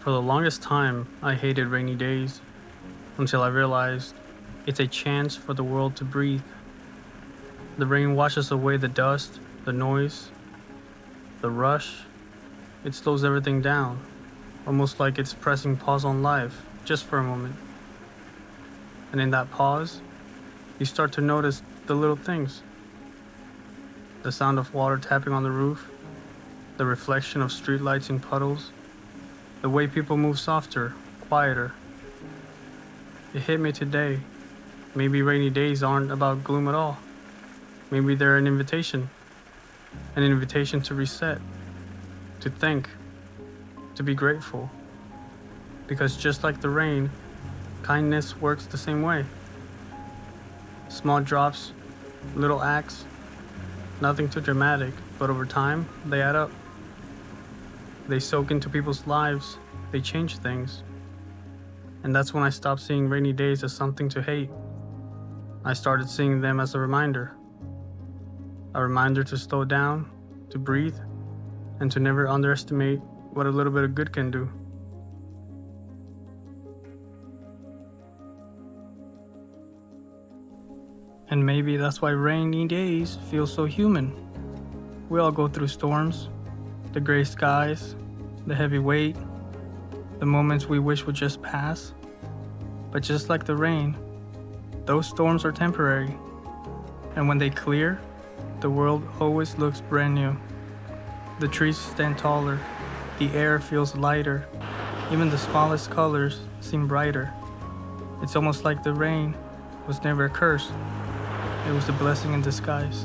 For the longest time, I hated rainy days until I realized it's a chance for the world to breathe. The rain washes away the dust, the noise, the rush. It slows everything down, almost like it's pressing pause on life just for a moment. And in that pause, you start to notice the little things: the sound of water tapping on the roof, the reflection of streetlights in puddles, the way people move softer, quieter. It hit me today. Maybe rainy days aren't about gloom at all. Maybe they're an invitation to reset, to think, to be grateful. Because just like the rain, kindness works the same way. Small drops, little acts, nothing too dramatic, but over time, they add up. They soak into people's lives, they change things. And that's when I stopped seeing rainy days as something to hate. I started seeing them as a reminder to slow down, to breathe, and to never underestimate what a little bit of good can do. And maybe that's why rainy days feel so human. We all go through storms, the gray skies, the heavy weight, the moments we wish would just pass. But just like the rain, those storms are temporary. And when they clear, the world always looks brand new. The trees stand taller, the air feels lighter, even the smallest colors seem brighter. It's almost like the rain was never a curse, it was a blessing in disguise.